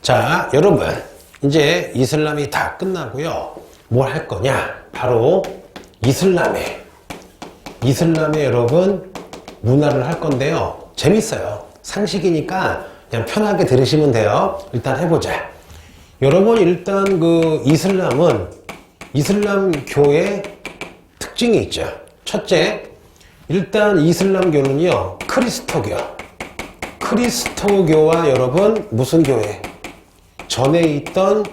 자, 여러분, 이제 이슬람이 다 끝나고요. 뭘 할 거냐? 바로 이슬람의 여러분 문화를 할 건데요. 재밌어요. 상식이니까 그냥 편하게 들으시면 돼요. 일단 해보자. 여러분, 일단 그 이슬람교의 특징이 있죠. 첫째, 일단 이슬람교는요, 크리스토교와 여러분 무슨 교회? 전에 있던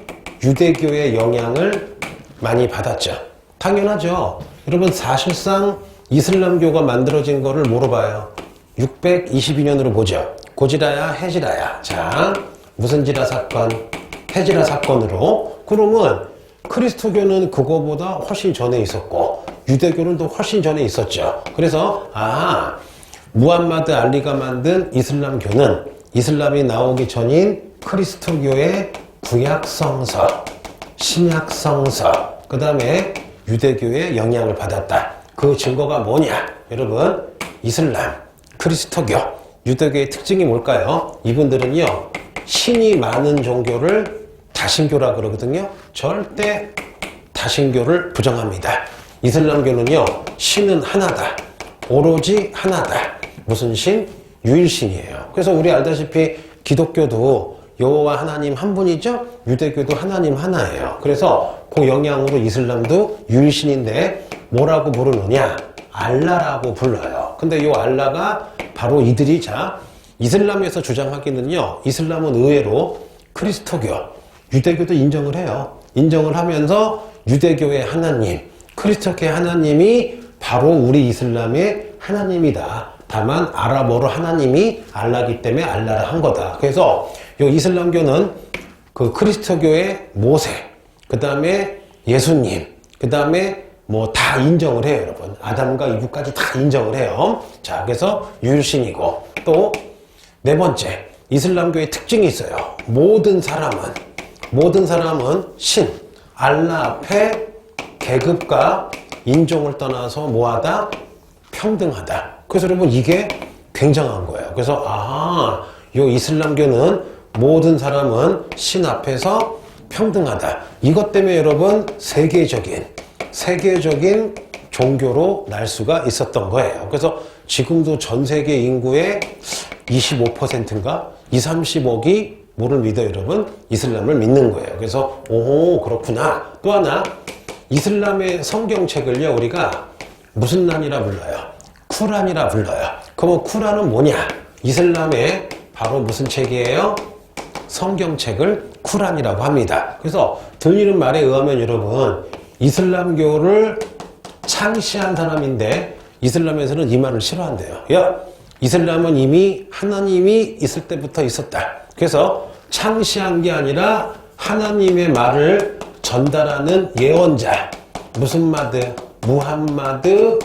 유대교의 영향을 많이 받았죠. 당연하죠. 여러분, 사실상 이슬람교가 만들어진 거를 뭐로 봐요? 622년으로 보죠. 고지라야, 해지라야. 자, 무슨 지라 사건? 해지라 사건으로. 그러면 크리스토교는 그거보다 훨씬 전에 있었고 유대교는 또 훨씬 전에 있었죠. 그래서 무함마드 알리가 만든 이슬람교는 이슬람이 나오기 전인 크리스토교의 구약성서, 신약성서, 그 다음에 유대교의 영향을 받았다. 그 증거가 뭐냐? 여러분, 이슬람, 크리스토교, 유대교의 특징이 뭘까요? 이분들은요, 신이 많은 종교를 다신교라 그러거든요. 절대 다신교를 부정합니다. 이슬람교는요, 신은 하나다. 오로지 하나다. 무슨 신? 유일신이에요. 그래서 우리 알다시피 기독교도 여호와 하나님 한 분이죠? 유대교도 하나님 하나예요. 그래서 그 영향으로 이슬람도 유일신인데 뭐라고 부르느냐? 알라라고 불러요. 근데 이 알라가 바로 이들이 이슬람에서 주장하기는요, 이슬람은 의외로 크리스토교, 유대교도 인정을 해요. 인정을 하면서 유대교의 하나님, 크리스토교의 하나님이 바로 우리 이슬람의 하나님이다. 다만 아랍어로 하나님이 알라기 때문에 알라를 한 거다. 그래서 이 이슬람교는 그 크리스토교의 모세, 그 다음에 예수님, 그 다음에 뭐 다 인정을 해요, 여러분. 아담과 이브까지 다 인정을 해요. 자, 그래서 유일신이고, 또 네 번째, 이슬람교의 특징이 있어요. 모든 사람은 신, 알라 앞에 계급과 인종을 떠나서 뭐하다? 평등하다. 그래서 여러분, 이게 굉장한 거예요. 그래서 이 이슬람교는 모든 사람은 신 앞에서 평등하다. 이것 때문에 여러분, 세계적인 종교로 날 수가 있었던 거예요. 그래서 지금도 전 세계 인구의 25%인가? 20, 30억이 뭐를 믿어요, 여러분? 이슬람을 믿는 거예요. 그래서 그렇구나. 또 하나, 이슬람의 성경책을요, 우리가 무슨 란이라 불러요? 쿠란이라 불러요. 그러면 쿠란은 뭐냐? 이슬람의 바로 무슨 책이에요? 성경책을 쿠란이라고 합니다. 그래서 들리는 말에 의하면 여러분, 이슬람교를 창시한 사람인데 이슬람에서는 이 말을 싫어한대요. 이슬람은 이미 하나님이 있을 때부터 있었다. 그래서 창시한 게 아니라 하나님의 말을 전달하는 예언자, 무함마드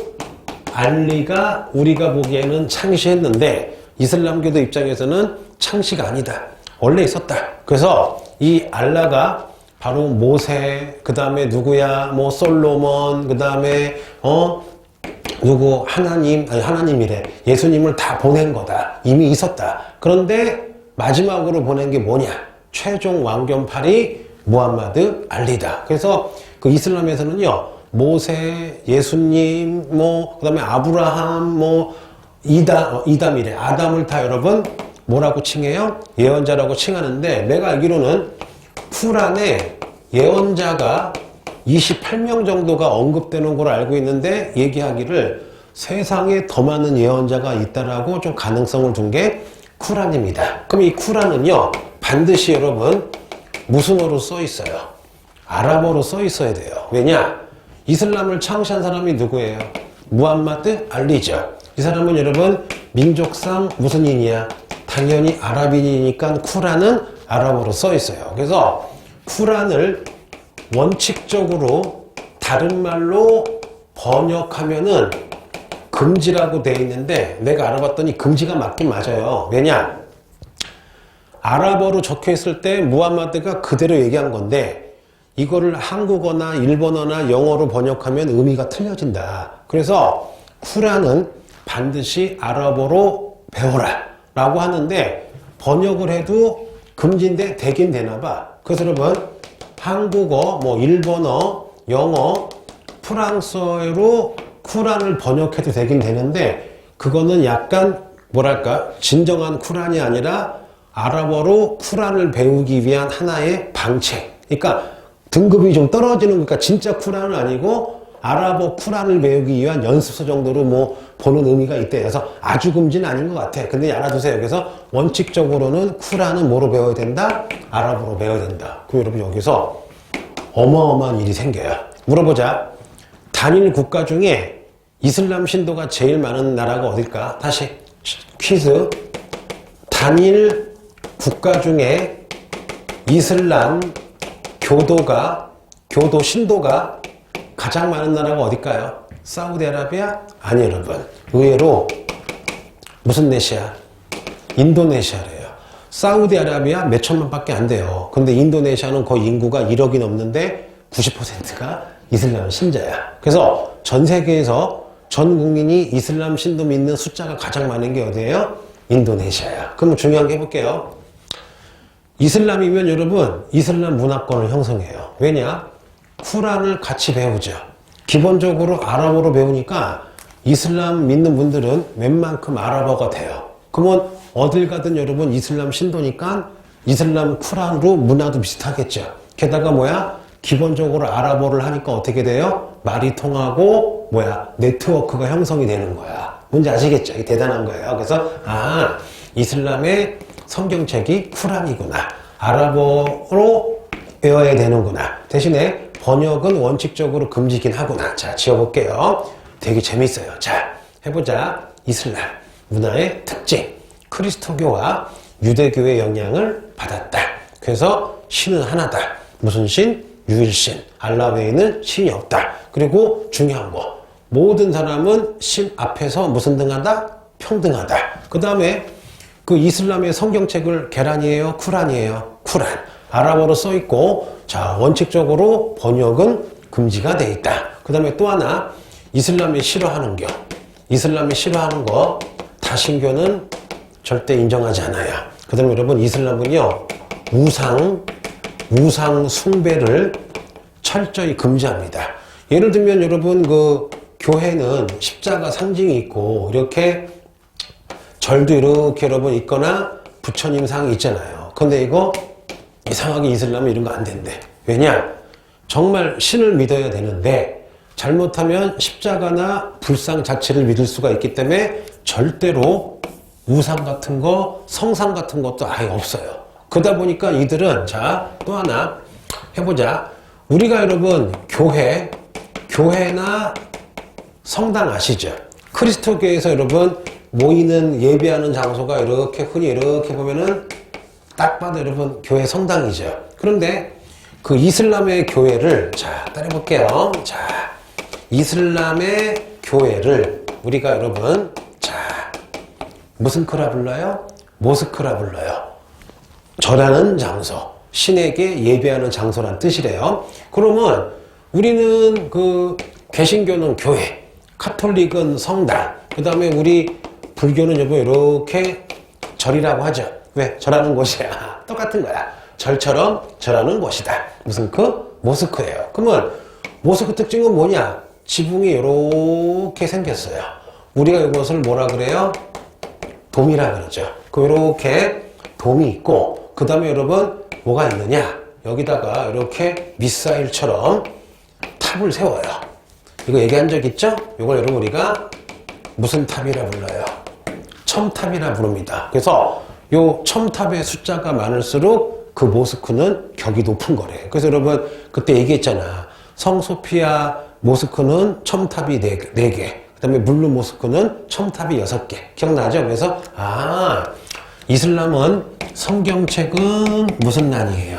알리가 우리가 보기에는 창시했는데 이슬람교도 입장에서는 창시가 아니다. 원래 있었다. 그래서 이 알라가 바로 모세, 그 다음에 누구야? 솔로몬, 그 다음에 하나님이래. 예수님을 다 보낸 거다. 이미 있었다. 그런데 마지막으로 보낸 게 뭐냐? 최종 왕견팔이 무함마드 알리다. 그래서 그 이슬람에서는요, 모세, 예수님, 그 다음에 아브라함, 이담이래. 아담을 다 여러분 뭐라고 칭해요? 예언자라고 칭하는데, 내가 알기로는 쿠란에 예언자가 28명 정도가 언급되는 걸 알고 있는데, 얘기하기를 세상에 더 많은 예언자가 있다라고 좀 가능성을 둔 게 쿠란입니다. 그럼 이 쿠란은요, 반드시 여러분 무슨어로 써 있어요? 아랍어로 써 있어야 돼요. 왜냐? 이슬람을 창시한 사람이 누구예요? 무함마드 알리죠. 이 사람은 여러분 민족상 무슨 인이야? 당연히 아랍인이니까 쿠란은 아랍어로 써 있어요. 그래서 쿠란을 원칙적으로 다른 말로 번역하면은 금지라고 돼 있는데, 내가 알아봤더니 금지가 맞긴 맞아요. 왜냐? 아랍어로 적혀 있을 때 무함마드가 그대로 얘기한 건데, 이거를 한국어나 일본어나 영어로 번역하면 의미가 틀려진다. 그래서 쿠란은 반드시 아랍어로 배워라 라고 하는데, 번역을 해도 금지인데 되긴 되나 봐. 그래서 여러분 한국어, 뭐 일본어, 영어, 프랑스어로 쿠란을 번역해도 되긴 되는데 그거는 약간 뭐랄까 진정한 쿠란이 아니라 아랍어로 쿠란을 배우기 위한 하나의 방책. 그러니까 등급이 좀 떨어지는 거니까 진짜 쿠란은 아니고 아랍어 쿠란을 배우기 위한 연습서 정도로 뭐 보는 의미가 있대. 그래서 아주 금지는 아닌 것 같아. 근데 알아두세요. 그래서 원칙적으로는 쿠란은 뭐로 배워야 된다? 아랍어로 배워야 된다. 그럼 여러분 여기서 어마어마한 일이 생겨요. 물어보자. 단일 국가 중에 이슬람 신도가 제일 많은 나라가 어딜까? 다시 퀴즈. 단일 국가 중에 이슬람 교도 신도가 가장 많은 나라가 어딜까요? 사우디아라비아? 아니 여러분. 의외로 무슨 내시야? 인도네시아래요. 사우디아라비아 몇 천만 밖에 안 돼요. 근데 인도네시아는 거의 인구가 1억이 넘는데 90%가 이슬람 신자야. 그래서 전 세계에서 전 국민이 이슬람 신도 믿는 숫자가 가장 많은 게 어디예요? 인도네시아야. 그럼 중요한 게 해볼게요. 이슬람이면 여러분 이슬람 문화권을 형성해요. 왜냐? 쿠란을 같이 배우죠. 기본적으로 아랍어로 배우니까 이슬람 믿는 분들은 웬만큼 아랍어가 돼요. 그러면 어딜 가든 여러분 이슬람 신도니까 이슬람 쿠란으로 문화도 비슷하겠죠. 게다가 뭐야? 기본적으로 아랍어를 하니까 어떻게 돼요? 말이 통하고 네트워크가 형성이 되는 거야. 뭔지 아시겠죠? 이게 대단한 거예요. 그래서 이슬람의 성경책이 쿠란이구나. 아랍어로 외워야 되는구나. 대신에 번역은 원칙적으로 금지긴 하구나. 자, 지어볼게요. 되게 재밌어요. 자, 해보자. 이슬람 문화의 특징. 그리스도교와 유대교의 영향을 받았다. 그래서 신은 하나다. 무슨 신? 유일신. 알라 외에는 신이 없다. 그리고 중요한 거. 모든 사람은 신 앞에서 무슨 등하다? 평등하다. 그 다음에 그 이슬람의 성경책을 게란이에요? 쿠란이에요? 쿠란. 아랍어로 써있고, 자, 원칙적으로 번역은 금지가 돼 있다. 그 다음에 또 하나, 이슬람이 싫어하는 거, 다신교는 절대 인정하지 않아요. 그 다음에 여러분, 이슬람은요, 우상 숭배를 철저히 금지합니다. 예를 들면 여러분, 그 교회는 십자가 상징이 있고, 이렇게 절도 이렇게 여러분 있거나 부처님 상이 있잖아요. 근데 이거 이상하게 이슬람은 이런 거 안 된대. 왜냐? 정말 신을 믿어야 되는데 잘못하면 십자가나 불상 자체를 믿을 수가 있기 때문에 절대로 우상 같은 거, 성상 같은 것도 아예 없어요. 그러다 보니까 이들은 자, 또 하나 해보자. 우리가 여러분 교회나 성당 아시죠? 그리스도교에서 여러분 모이는 예배하는 장소가 이렇게 흔히 이렇게 보면은 딱 봐도 여러분 교회 성당이죠. 그런데 그 이슬람의 교회를 자 따라해볼게요. 자 이슬람의 교회를 우리가 여러분 자 무슨 크라 불러요? 모스크라 불러요. 절하는 장소, 신에게 예배하는 장소란 뜻이래요. 그러면 우리는 그 개신교는 교회, 카톨릭은 성당, 그 다음에 우리 불교는 여러분 이렇게 절이라고 하죠. 왜? 절하는 곳이야. 똑같은 거야. 절처럼 절하는 곳이다. 무슨 모스크예요. 그러면 모스크 특징은 뭐냐? 지붕이 이렇게 생겼어요. 우리가 이것을 뭐라 그래요? 돔이라 그러죠. 이렇게 돔이 있고 그 다음에 여러분 뭐가 있느냐? 여기다가 이렇게 미사일처럼 탑을 세워요. 이거 얘기한 적 있죠? 이걸 여러분 우리가 무슨 탑이라 불러요? 첨탑이라 부릅니다. 그래서 요 첨탑의 숫자가 많을수록 그 모스크는 격이 높은 거래. 그래서 여러분 그때 얘기했잖아. 성소피아 모스크는 첨탑이 4개. 그 다음에 물루 모스크는 첨탑이 6개. 기억나죠? 그래서 이슬람은 성경책은 무슨 난이에요?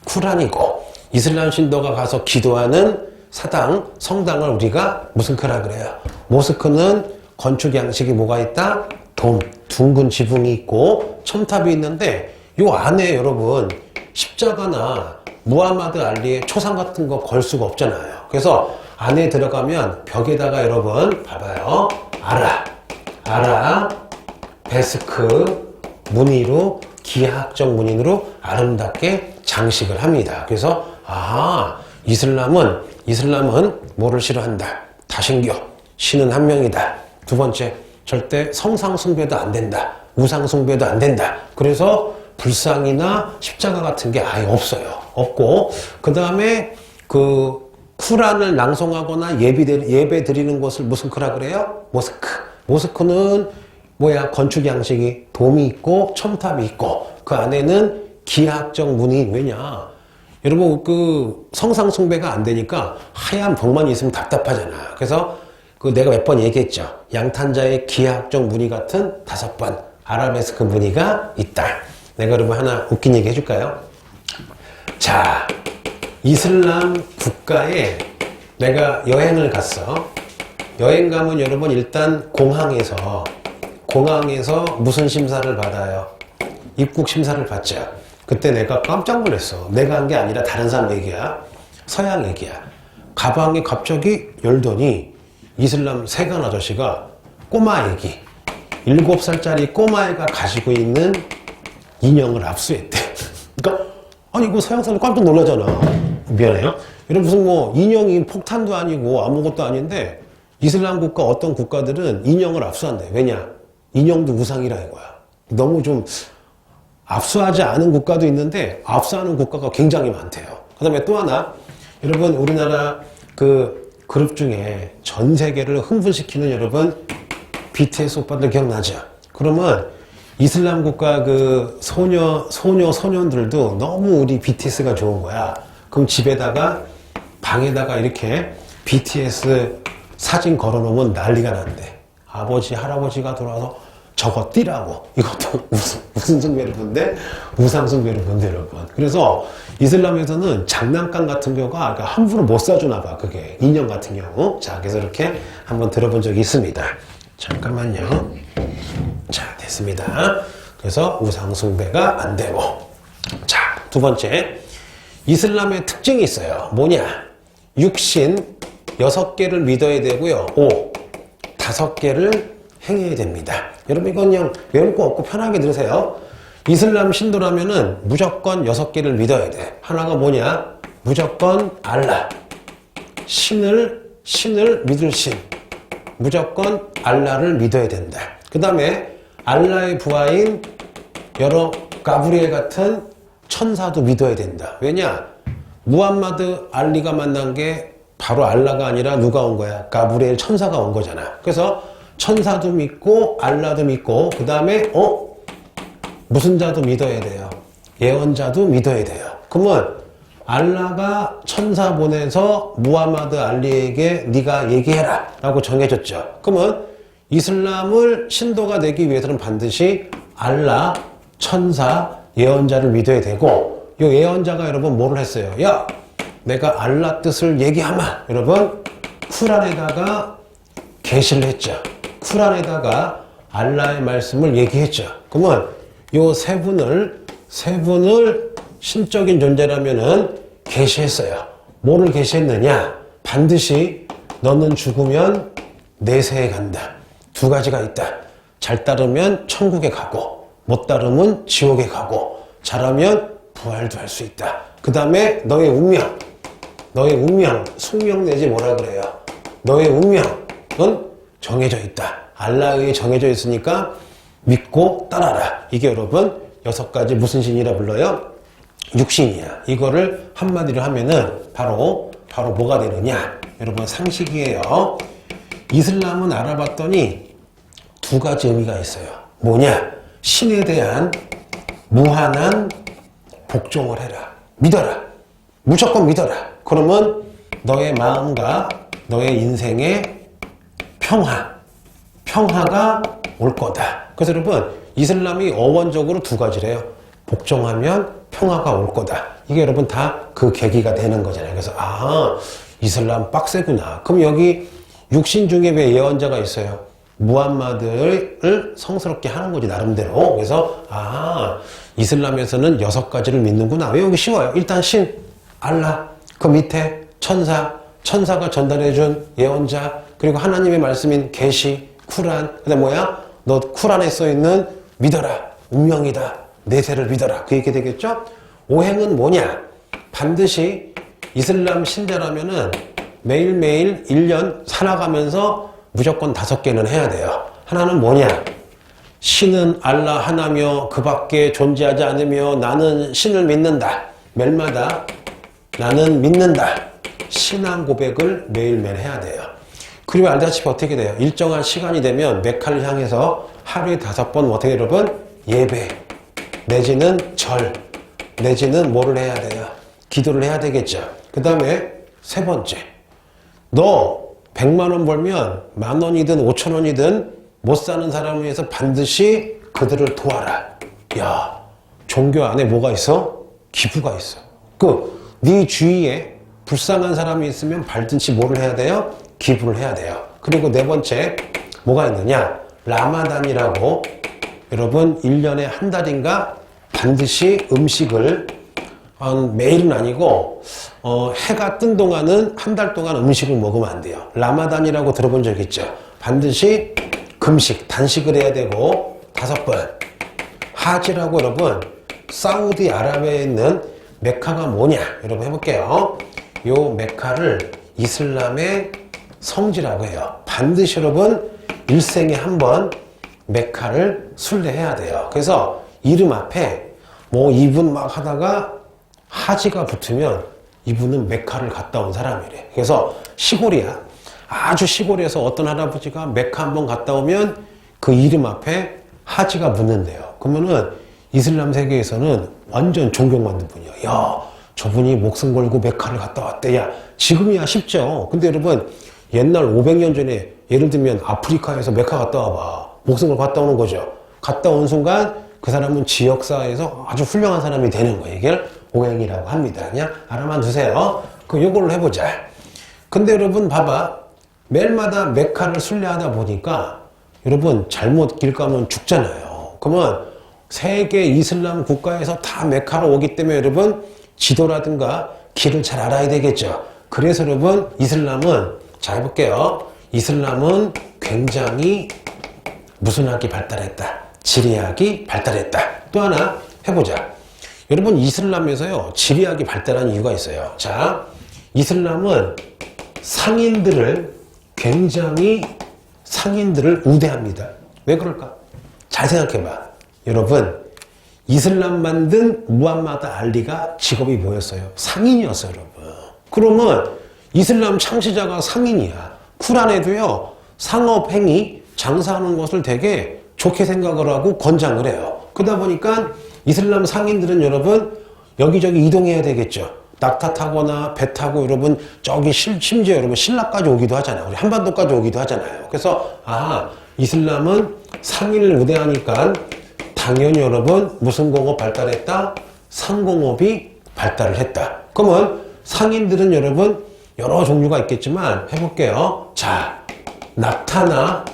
쿠란이고 이슬람 신도가 가서 기도하는 사당, 성당을 우리가 무슨 크라 그래요? 모스크는 건축 양식이 뭐가 있다? 돔, 둥근 지붕이 있고 첨탑이 있는데 요 안에 여러분 십자가나 무하마드 알리의 초상 같은 거 걸 수가 없잖아요. 그래서 안에 들어가면 벽에다가 여러분 봐봐요. 아라, 베스크, 무늬로 기하학적 문인으로 아름답게 장식을 합니다. 그래서 이슬람은 뭐를 싫어한다? 다신교, 신은 한 명이다. 두 번째, 절대 성상 숭배도 안 된다. 우상 숭배도 안 된다. 그래서 불상이나 십자가 같은 게 아예 없어요. 없고, 그 다음에 그 쿠란을 낭송하거나 예배 드리는 곳을 무슨 크라 그래요? 모스크. 모스크는 건축 양식이 돔이 있고 첨탑이 있고 그 안에는 기하학적 문인. 왜냐? 여러분 그 성상 숭배가 안 되니까 하얀 벽만 있으면 답답하잖아. 그래서 그 내가 몇 번 얘기했죠. 양탄자의 기하학적 무늬 같은 5번 아라베스크 무늬가 있다. 내가 여러분 하나 웃긴 얘기 해줄까요? 자, 이슬람 국가에 내가 여행을 갔어. 여행 가면 여러분 일단 공항에서 무슨 심사를 받아요? 입국 심사를 받죠. 그때 내가 깜짝 놀랐어. 내가 한 게 아니라 다른 사람 얘기야. 서양 얘기야. 가방에 갑자기 열더니 이슬람 세관 아저씨가 꼬마 애기 7살짜리 꼬마애가 가지고 있는 인형을 압수했대. 그러니까 아니 그 서양 사람 깜짝 놀라잖아. 미안해요. 이런 무슨 인형이 폭탄도 아니고 아무것도 아닌데 이슬람 국가 어떤 국가들은 인형을 압수한대. 왜냐? 인형도 우상이라 이거야. 너무 좀 압수하지 않은 국가도 있는데 압수하는 국가가 굉장히 많대요. 그 다음에 또 하나, 여러분 우리나라 그 그룹 중에 전 세계를 흥분시키는 여러분 BTS 오빠들 기억나죠? 그러면 이슬람 국가 그 소년들도 너무 우리 BTS가 좋은 거야. 그럼 집에다가 방에다가 이렇게 BTS 사진 걸어놓으면 난리가 난대. 아버지 할아버지가 들어와서 저거 띠라고. 이것도 무슨 숭배를 본대? 우상 숭배를 본대 여러분. 그래서 이슬람에서는 장난감 같은 경우가 함부로 못 사주나 봐. 그게 인형 같은 경우. 자, 그래서 이렇게 한번 들어본 적이 있습니다. 잠깐만요. 자, 됐습니다. 그래서 우상 숭배가 안 되고. 자, 두 번째, 이슬람의 특징이 있어요. 뭐냐? 육신 6개를 믿어야 되고요. 5개를 행해야 됩니다. 여러분 이건 그냥 외울 거 없고 편하게 들으세요. 이슬람 신도라면은 무조건 6개를 믿어야 돼. 하나가 뭐냐? 무조건 알라. 신을 믿을 신. 무조건 알라를 믿어야 된다. 그 다음에 알라의 부하인 여러 가브리엘 같은 천사도 믿어야 된다. 왜냐? 무함마드 알리가 만난 게 바로 알라가 아니라 누가 온 거야? 가브리엘 천사가 온 거잖아. 그래서 천사도 믿고 알라도 믿고 그 다음에 무슨 자도 믿어야 돼요? 예언자도 믿어야 돼요. 그러면 알라가 천사 보내서 무함마드 알리에게 네가 얘기해라 라고 정해줬죠. 그러면 이슬람을 신도가 되기 위해서는 반드시 알라, 천사, 예언자를 믿어야 되고 이 예언자가 여러분 뭐를 했어요? 야! 내가 알라 뜻을 얘기하마. 여러분 쿠란에다가 계시를 했죠. 쿠란에다가 알라의 말씀을 얘기했죠. 그러면 요 세 분을 신적인 존재라면은 계시했어요. 뭐를 계시했느냐? 반드시 너는 죽으면 내세에 간다. 2가지가 있다. 잘 따르면 천국에 가고 못 따르면 지옥에 가고 잘하면 부활도 할 수 있다. 그 다음에 너의 운명, 숙명 내지 뭐라 그래요? 너의 운명은 정해져 있다. 알라에 정해져 있으니까 믿고 따라라. 이게 여러분 6가지 무슨 신이라 불러요? 육신이야. 이거를 한마디로 하면은 바로 뭐가 되느냐? 여러분 상식이에요. 이슬람은 알아봤더니 2가지 의미가 있어요. 뭐냐? 신에 대한 무한한 복종을 해라. 믿어라. 무조건 믿어라. 그러면 너의 마음과 너의 인생에 평화가 올 거다. 그래서 여러분 이슬람이 어원적으로 2가지래요. 복종하면 평화가 올 거다. 이게 여러분 다 그 계기가 되는 거잖아요. 그래서 이슬람 빡세구나. 그럼 여기 육신 중에 왜 예언자가 있어요? 무함마드를 성스럽게 하는 거지 나름대로. 그래서 이슬람에서는 6가지를 믿는구나. 왜 여기 쉬워요? 일단 신, 알라, 그 밑에 천사가 전달해준 예언자, 그리고 하나님의 말씀인 계시, 쿠란. 그다음 뭐야? 너 쿠란에 써있는 믿어라. 운명이다. 내세를 믿어라. 그 얘기 되겠죠? 오행은 뭐냐? 반드시 이슬람 신자라면은 매일매일 1년 살아가면서 무조건 5개는 해야 돼요. 하나는 뭐냐? 신은 알라 하나며 그 밖에 존재하지 않으며 나는 신을 믿는다. 매일마다 나는 믿는다. 신앙 고백을 매일매일 해야 돼요. 그리고 알다시피 어떻게 돼요? 일정한 시간이 되면 메카를 향해서 하루에 5번 어떻게 여러분? 예배 내지는 절 내지는 뭐를 해야 돼요? 기도를 해야 되겠죠. 그 다음에 세 번째, 너 100만 원 벌면 10,000원이든 5,000원이든 못 사는 사람을 위해서 반드시 그들을 도와라. 야, 종교 안에 뭐가 있어? 기부가 있어. 네 주위에 불쌍한 사람이 있으면 반드시 뭐를 해야 돼요? 기부를 해야 돼요. 그리고 네 번째, 뭐가 있느냐? 라마단이라고 여러분 1년에 한 달인가 반드시 음식을 매일은 아니고 해가 뜬 동안은 한 달 동안 음식을 먹으면 안 돼요. 라마단이라고 들어본 적 있죠? 반드시 금식, 단식을 해야 되고 5번 하지라고 여러분 사우디아라비아에 있는 메카가 뭐냐? 여러분 해볼게요. 요 메카를 이슬람의 성지라고 해요. 반드시 여러분 일생에 한 번 메카를 순례해야 돼요. 그래서 이름 앞에 뭐 이분 막 하다가 하지가 붙으면 이분은 메카를 갔다 온 사람이래. 그래서 시골이야. 아주 시골에서 어떤 할아버지가 메카 한번 갔다 오면 그 이름 앞에 하지가 붙는데요. 그러면은 이슬람 세계에서는 완전 존경받는 분이야. 야, 저분이 목숨 걸고 메카를 갔다 왔대. 야, 지금이야 쉽죠. 근데 여러분 옛날 500년 전에 예를 들면 아프리카에서 메카 갔다 와봐. 목숨 걸고 갔다 오는 거죠. 갔다 온 순간 그 사람은 지역사회에서 아주 훌륭한 사람이 되는 거예요. 이걸 오행이라고 합니다. 그냥 알아만 두세요. 요걸로 해보자. 근데 여러분 봐봐. 매일마다 메카를 순례하다 보니까 여러분 잘못 길 가면 죽잖아요. 그러면 세계 이슬람 국가에서 다 메카로 오기 때문에 여러분 지도라든가 길을 잘 알아야 되겠죠. 그래서 여러분 이슬람은 자 해볼게요. 이슬람은 굉장히 무슨 학이 발달했다. 지리학이 발달했다. 또 하나 해보자. 여러분 이슬람에서요 지리학이 발달한 이유가 있어요. 자, 이슬람은 굉장히 상인들을 우대합니다. 왜 그럴까? 잘 생각해봐. 여러분 이슬람 만든 무함마드 알리가 직업이 뭐였어요? 상인이었어요. 여러분. 그러면 이슬람 창시자가 상인이야. 쿠란에도요 상업행위 장사하는 것을 되게 좋게 생각을 하고 권장을 해요. 그러다 보니까 이슬람 상인들은 여러분 여기저기 이동해야 되겠죠. 낙타 타거나 배 타고 여러분 저기 심지어 여러분 신라까지 오기도 하잖아요. 우리 한반도까지 오기도 하잖아요. 그래서 이슬람은 상인을 우대하니까 당연히 여러분 무슨 공업 발달했다? 상공업이 발달을 했다. 그러면 상인들은 여러분 여러 종류가 있겠지만 해볼게요. 자, 낙타나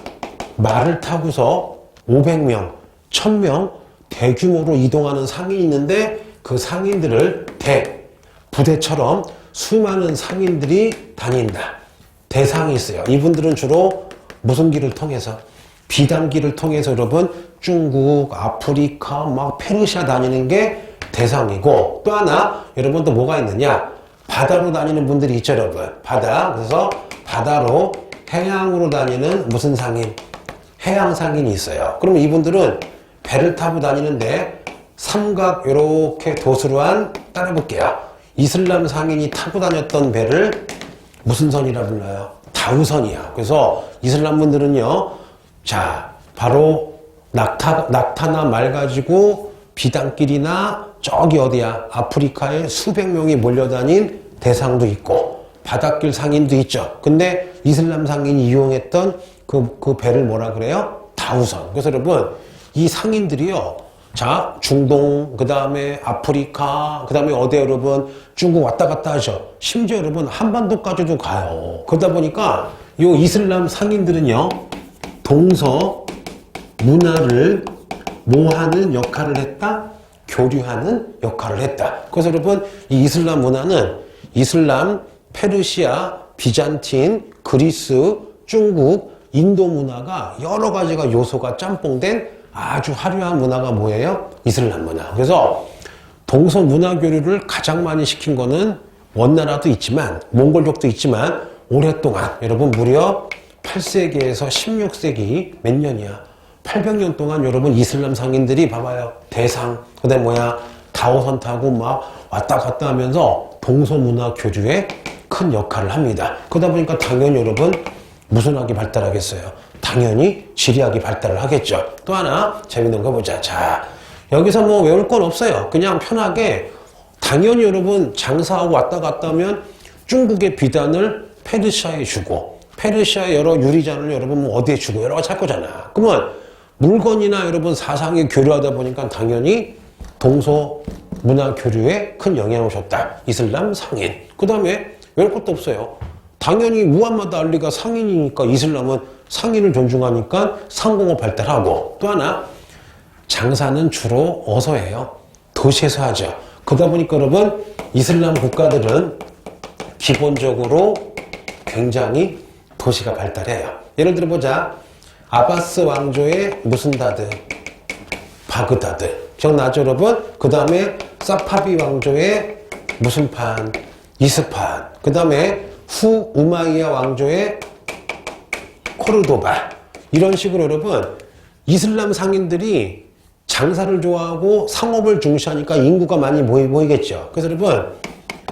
말을 타고서 500명, 1000명 대규모로 이동하는 상인이 있는데 그 상인들을 부대처럼 수많은 상인들이 다닌다. 대상이 있어요. 이분들은 주로 무슨 길을 통해서? 비단길을 통해서 여러분 중국, 아프리카, 막 페르시아 다니는 게 대상이고 또 하나 여러분 또 뭐가 있느냐? 바다로 다니는 분들이 있죠, 여러분. 바다. 그래서 바다로 해양으로 다니는 무슨 상인? 해양 상인이 있어요. 그러면 이분들은 배를 타고 다니는데 삼각 이렇게 도수로한 따라해볼게요. 이슬람 상인이 타고 다녔던 배를 무슨 선이라 불러요? 다우선이야. 그래서 이슬람 분들은요, 자, 바로 낙타나 말 가지고 비단길이나 저기 어디야? 아프리카에 수백 명이 몰려다닌 대상도 있고, 바닷길 상인도 있죠. 근데 이슬람 상인이 이용했던 그 배를 뭐라 그래요? 다우선. 그래서 여러분, 이 상인들이요, 자, 중동, 그 다음에 아프리카, 그 다음에 어디 여러분, 중국 왔다 갔다 하죠. 심지어 여러분, 한반도까지도 가요. 그러다 보니까, 요 이슬람 상인들은요, 동서 문화를 뭐 하는 역할을 했다? 교류하는 역할을 했다. 그래서 여러분, 이 이슬람 문화는 이슬람, 페르시아, 비잔틴, 그리스, 중국, 인도 문화가 여러 가지가 요소가 짬뽕된 아주 화려한 문화가 뭐예요? 이슬람 문화. 그래서 동서 문화 교류를 가장 많이 시킨 거는 원나라도 있지만 몽골족도 있지만 오랫동안 여러분 무려 8세기에서 16세기 몇 년이야? 800년 동안 여러분 이슬람 상인들이 봐봐요. 대상, 그다음에 뭐야? 다호선 타고 막 왔다 갔다 하면서 동서 문화 교류에 큰 역할을 합니다. 그러다 보니까 당연히 여러분 무슨 학이 발달하겠어요? 당연히 지리학이 발달을 하겠죠. 또 하나 재밌는 거 보자. 자, 여기서 뭐 외울 건 없어요. 그냥 편하게 당연히 여러분 장사하고 왔다 갔다 하면 중국의 비단을 페르시아에 주고 페르시아의 여러 유리잔을 여러분 뭐 어디에 주고 여러 가지 할 거잖아. 그러면 물건이나 여러분 사상이 교류하다 보니까 당연히 동서 문화 교류에 큰 영향을 줬다. 이슬람 상인. 그 다음에 외울 것도 없어요. 당연히 무함마드 알리가 상인이니까 이슬람은 상인을 존중하니까 상공업 발달하고 또 하나 장사는 주로 어디서 해요? 도시에서 하죠. 그러다 보니까 여러분 이슬람 국가들은 기본적으로 굉장히 도시가 발달해요. 예를 들어 보자. 아바스 왕조의 무슨 다드? 바그다드. 기억나죠 여러분? 그 다음에 사파비 왕조의 무슨 판? 이스판. 그 다음에 후 우마이야 왕조의 코르도바. 이런 식으로 여러분 이슬람 상인들이 장사를 좋아하고 상업을 중시하니까 인구가 많이 모이겠죠. 그래서 여러분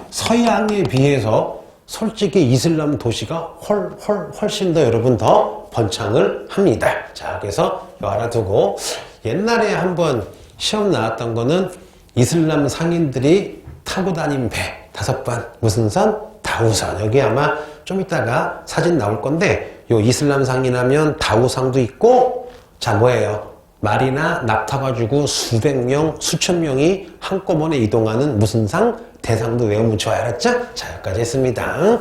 서양에 비해서 솔직히 이슬람 도시가 훨씬 더 여러분 더 번창을 합니다. 자, 그래서 알아두고 옛날에 한번 시험 나왔던 거는 이슬람 상인들이 타고 다닌 배 5번 무슨 선? 다우선. 여기 아마 좀 이따가 사진 나올 건데 요 이슬람 상인하면 다우상도 있고 자 뭐예요? 말이나 납 타가지고 수백 명, 수천 명이 한꺼번에 이동하는 무슨 상? 대상도 외우면 좋아요. 알았죠? 자, 여기까지 했습니다.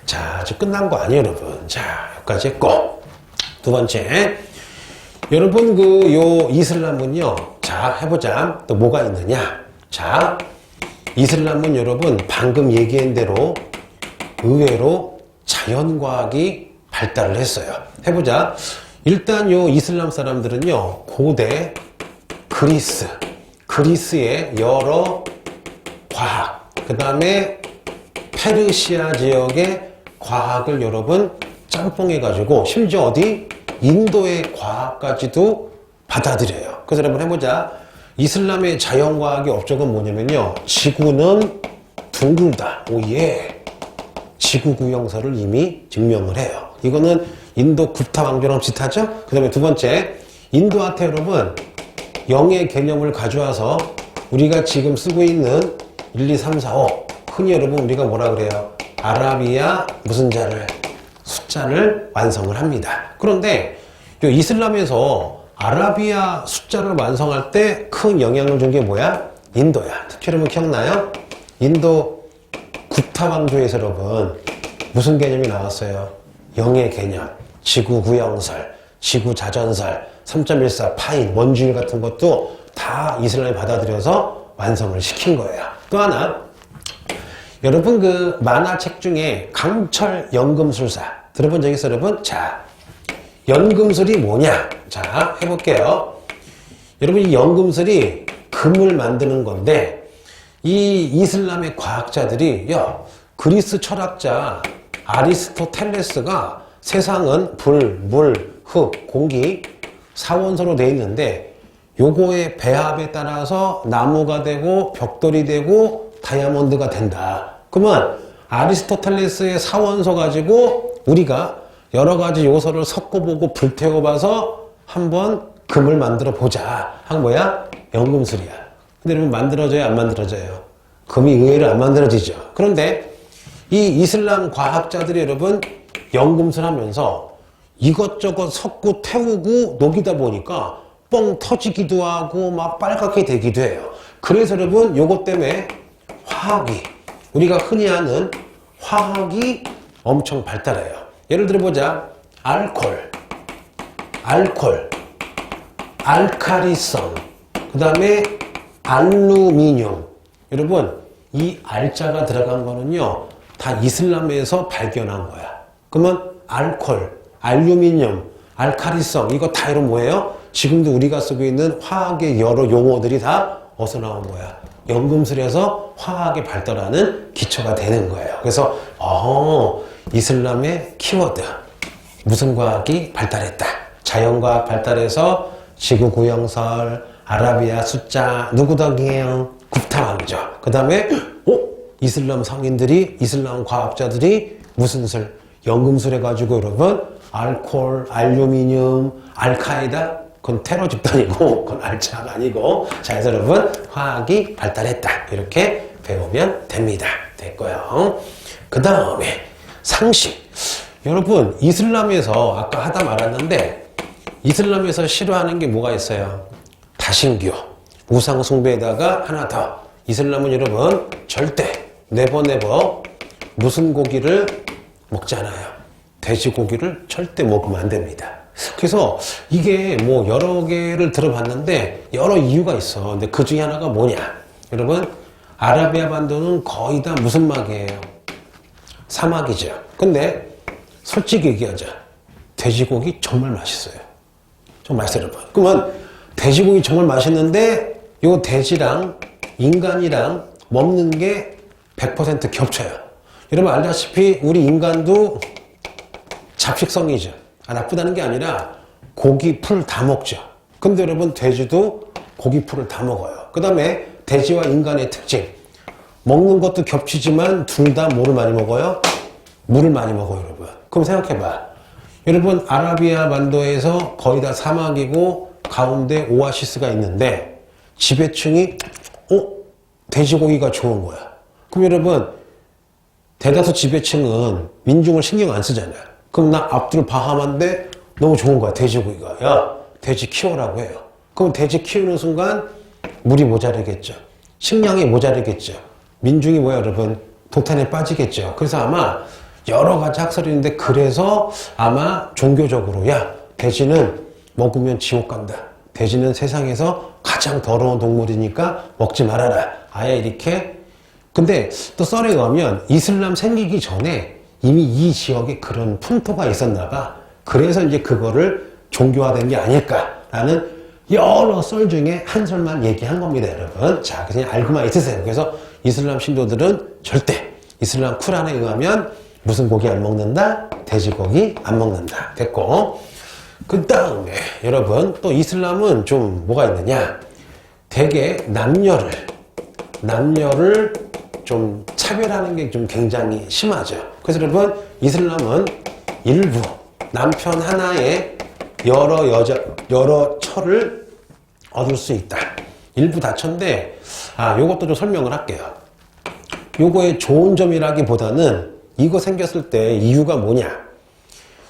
자, 아직 끝난 거 아니에요, 여러분. 자, 여기까지 했고. 두 번째. 여러분, 요 이슬람은요. 자, 해보자. 또 뭐가 있느냐. 자, 이슬람은 여러분, 방금 얘기한 대로 의외로 자연과학이 발달을 했어요. 해보자. 일단 요 이슬람 사람들은요, 고대 그리스의 여러 과학, 그 다음에 페르시아 지역의 과학을 여러분 짬뽕해가지고 심지어 어디? 인도의 과학까지도 받아들여요. 그래서 여러분 해보자. 이슬람의 자연과학의 업적은 뭐냐면요. 지구는 둥글다. 오예. 지구 구형설을 이미 증명을 해요. 이거는 인도 구타 왕조랑 비슷하죠? 그 다음에 두 번째, 인도한테 여러분 영의 개념을 가져와서 우리가 지금 쓰고 있는 1, 2, 3, 4, 5 흔히 여러분 우리가 뭐라 그래요? 아라비아 무슨 자를 숫자를 완성을 합니다. 그런데 요 이슬람에서 아라비아 숫자를 완성할 때 큰 영향을 준 게 뭐야? 인도야. 특히 여러분 기억나요? 인도 구타 왕조에서 여러분 무슨 개념이 나왔어요? 영의 개념, 지구 구형설, 지구 자전설, 3.14 파인, 원주율 같은 것도 다 이슬람이 받아들여서 완성을 시킨 거예요. 또 하나, 여러분 그 만화책 중에 강철 연금술사 들어본 적 있어요, 여러분? 자, 연금술이 뭐냐? 자, 해볼게요. 여러분 이 연금술이 금을 만드는 건데 이 이슬람의 과학자들이 그리스 철학자 아리스토텔레스가 세상은 불, 물, 흙, 공기 4원소로 되어 있는데 요거의 배합에 따라서 나무가 되고 벽돌이 되고 다이아몬드가 된다. 그러면 아리스토텔레스의 4원소 가지고 우리가 여러 가지 요소를 섞어보고 불태워봐서 한번 금을 만들어 보자. 한 뭐야? 연금술이야. 근데 여러분 만들어져요? 안 만들어져요? 금이 의외로 안 만들어지죠. 그런데 이 이슬람 과학자들이 여러분 연금술 하면서 이것저것 섞고 태우고 녹이다 보니까 뻥 터지기도 하고 막 빨갛게 되기도 해요. 그래서 여러분 요것 때문에 화학이 우리가 흔히 아는 화학이 엄청 발달해요. 예를 들어 보자. 알코올, 알카리성, 그 다음에 알루미늄. 여러분 이 알자가 들어간 거는요 다 이슬람에서 발견한 거야. 그러면 알코올, 알루미늄, 알카리성 이거 다 여러분 뭐예요? 지금도 우리가 쓰고 있는 화학의 여러 용어들이 다 어디서 나온 거야? 연금술에서 화학이 발달하는 기초가 되는 거예요. 그래서 이슬람의 키워드 무슨 과학이 발달했다. 자연과학 발달해서 지구 구형설, 아라비아 숫자 누구 덕이에요? 굽타 왕조. 그 다음에 이슬람 성인들이 이슬람 과학자들이 무슨 술? 연금술 해가지고 여러분 알코올, 알루미늄, 알카에다 그건 테러 집단이고 그건 알차가 아니고 자 그래서 여러분 화학이 발달했다 이렇게 배우면 됩니다. 됐고요. 그 다음에 상식. 여러분 이슬람에서 아까 하다 말았는데 이슬람에서 싫어하는 게 뭐가 있어요? 다신교, 우상 숭배에다가 하나 더 이슬람은 여러분 절대 네버 무슨 고기를 먹잖아요. 돼지고기를 절대 먹으면 안 됩니다. 그래서 이게 뭐 여러 개를 들어봤는데 여러 이유가 있어. 근데 그 중에 하나가 뭐냐? 여러분 아라비아 반도는 거의 다 무슨 막이에요? 사막이죠. 근데 솔직히 얘기하자. 돼지고기 정말 맛있어요. 정말 맛있어요, 여러분. 그러면 돼지고기 정말 맛있는데 요 돼지랑 인간이랑 먹는 게 100% 겹쳐요. 여러분 알다시피 우리 인간도 잡식성이죠. 나쁘다는 게 아니라 고기, 풀 다 먹죠. 근데 여러분 돼지도 고기, 풀을 다 먹어요. 그 다음에 돼지와 인간의 특징. 먹는 것도 겹치지만 둘 다 뭐를 많이 먹어요? 물을 많이 먹어요, 여러분. 그럼 생각해봐. 여러분 아라비아 반도에서 거의 다 사막이고 가운데 오아시스가 있는데 지배층이 돼지고기가 좋은 거야. 그럼 여러분 대다수 지배층은 민중을 신경 안 쓰잖아요. 그럼 나 압둘 바하마인데 너무 좋은 거야 돼지고기가. 야 돼지 키워라고 해요. 그럼 돼지 키우는 순간 물이 모자르겠죠. 식량이 모자르겠죠. 민중이 뭐야 여러분 독탄에 빠지겠죠. 그래서 아마 여러 가지 학설이 있는데 그래서 아마 종교적으로 야 돼지는 먹으면 지옥 간다. 돼지는 세상에서 가장 더러운 동물이니까 먹지 말아라. 아예 이렇게. 근데 또 썰에 가면 이슬람 생기기 전에 이미 이 지역에 그런 풍토가 있었나 봐. 그래서 이제 그거를 종교화된 게 아닐까라는 여러 썰 중에 한 설만 얘기한 겁니다, 여러분. 자, 그냥 알고만 있으세요. 그래서 이슬람 신도들은 절대 이슬람 쿠란에 의하면 무슨 고기 안 먹는다? 돼지고기 안 먹는다. 됐고. 그 다음에 여러분 또 이슬람은 좀 뭐가 있느냐? 되게 남녀를 좀 차별하는 게 좀 굉장히 심하죠. 그래서 여러분 이슬람은 일부 남편 하나에 여러 처를 얻을 수 있다. 일부 다처인데 요것도 좀 설명을 할게요. 요거의 좋은 점이라기보다는 이거 생겼을 때 이유가 뭐냐?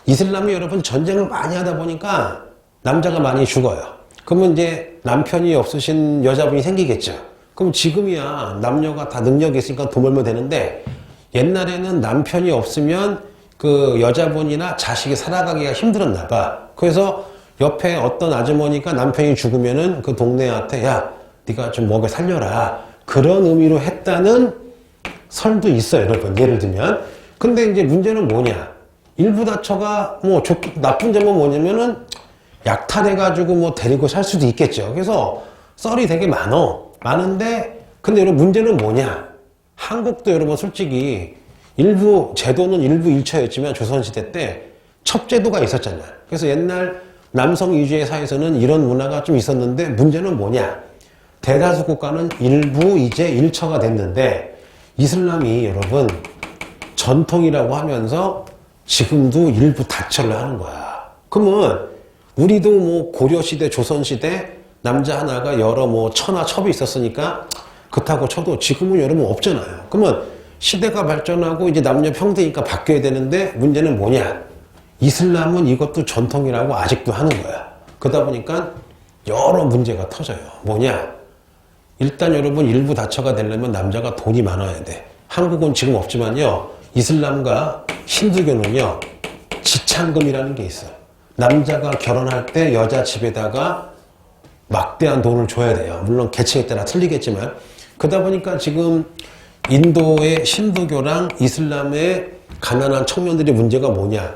이슬람이 여러분 전쟁을 많이 하다 보니까 남자가 많이 죽어요. 그러면 이제 남편이 없으신 여자분이 생기겠죠. 그럼 지금이야 남녀가 다 능력이 있으니까 돈 벌면 되는데 옛날에는 남편이 없으면 그 여자분이나 자식이 살아가기가 힘들었나 봐. 그래서 옆에 어떤 아주머니가 남편이 죽으면은 그 동네한테 야 네가 좀 먹여 살려라 그런 의미로 했다는 설도 있어요, 여러분. 예를 들면. 근데 이제 문제는 뭐냐? 일부 다처가 뭐 나쁜 점은 뭐냐면은 약탈해가지고 뭐 데리고 살 수도 있겠죠. 그래서 썰이 되게 많은데 근데 여러분 문제는 뭐냐? 한국도 여러분 솔직히 일부 제도는 일부 일처였지만 조선시대 때 첩제도가 있었잖아요. 그래서 옛날 남성 위주의 사회에서는 이런 문화가 좀 있었는데 문제는 뭐냐? 대다수 국가는 일부 이제 일처가 됐는데 이슬람이 여러분 전통이라고 하면서 지금도 일부 다처를 하는 거야. 그러면 우리도 뭐 고려시대, 조선시대 남자 하나가 여러 뭐 처나 첩이 있었으니까 그렇다고 쳐도 지금은 여러분 없잖아요. 그러면 시대가 발전하고 이제 남녀 평등이니까 바뀌어야 되는데 문제는 뭐냐? 이슬람은 이것도 전통이라고 아직도 하는 거야. 그러다 보니까 여러 문제가 터져요. 뭐냐? 일단 여러분 일부 다처가 되려면 남자가 돈이 많아야 돼. 한국은 지금 없지만요. 이슬람과 힌두교는요. 지참금이라는 게 있어요. 남자가 결혼할 때 여자 집에다가 막대한 돈을 줘야 돼요. 물론 계층에 따라 틀리겠지만. 그러다 보니까 지금 인도의 힌두교랑 이슬람의 가난한 청년들의 문제가 뭐냐?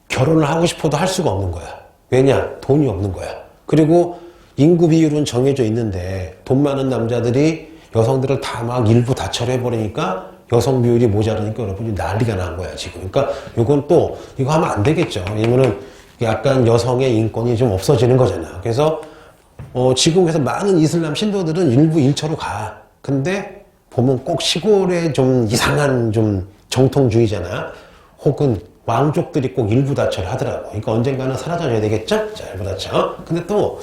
결혼을 하고 싶어도 할 수가 없는 거야. 왜냐? 돈이 없는 거야. 그리고 인구 비율은 정해져 있는데 돈 많은 남자들이 여성들을 다 막 일부 다처리 해버리니까 여성 비율이 모자라니까 여러분이 난리가 난 거야 지금. 그러니까 이건 또 이거 하면 안 되겠죠. 왜냐면은 약간 여성의 인권이 좀 없어지는 거잖아. 그래서 지금 그래서 많은 이슬람 신도들은 일부 일처로 가. 근데 보면 꼭 시골에 좀 이상한 좀 정통주의잖아. 혹은 왕족들이 꼭 일부 다처를 하더라고. 그러니까 언젠가는 사라져야 되겠죠? 자, 일부 다처. 근데 또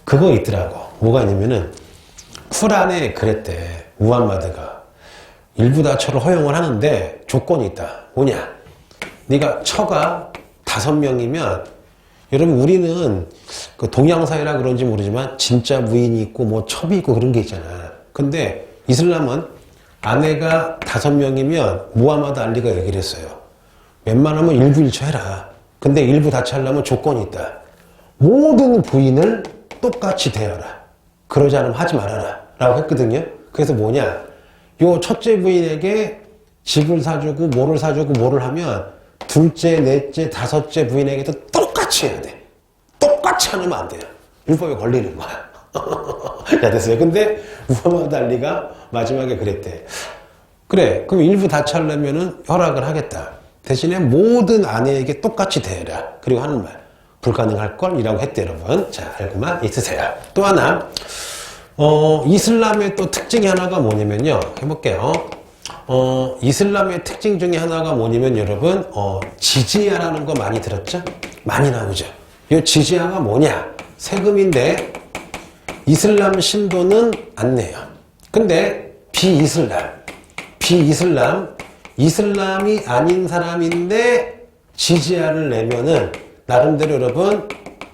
그거 있더라고. 뭐가 있냐면은 쿠란에 그랬대. 무함마드가 일부 다처를 허용을 하는데 조건이 있다. 뭐냐? 네가 처가 5명이면 여러분 우리는 그 동양사회라 그런지 모르지만 진짜 부인이 있고 뭐 첩이 있고 그런 게 있잖아. 근데 이슬람은 아내가 5명이면 무함마드 알리가 얘기를 했어요. 웬만하면 일부 일처 해라. 근데 일부 다처하려면 조건이 있다. 모든 부인을 똑같이 대하라. 그러지 않으면 하지 말아라. 라고 했거든요. 그래서 뭐냐? 요 첫째 부인에게 집을 사주고 뭐를 사주고 뭐를 하면 둘째, 넷째, 다섯째 부인에게도 똑같이 해야 돼. 똑같이 하면 안 돼요. 율법에 걸리는 거야. 자, 됐어요. 근데 무함마드 알리가 마지막에 그랬대. 그래, 그럼 일부 다처하려면은 허락을 하겠다. 대신에 모든 아내에게 똑같이 대해라. 그리고 하는 말. 불가능할 걸? 이라고 했대, 여러분. 자, 알고만 있으세요. 또 하나, 이슬람의 또 특징이 하나가 뭐냐면요. 해볼게요. 이슬람의 특징 중에 하나가 뭐냐면 여러분, 지지야라는 거 많이 들었죠? 많이 나오죠? 이 지지야가 뭐냐? 세금인데, 이슬람 신도는 안 내요. 근데, 이슬람이 아닌 사람인데, 지지야를 내면은, 나름대로 여러분,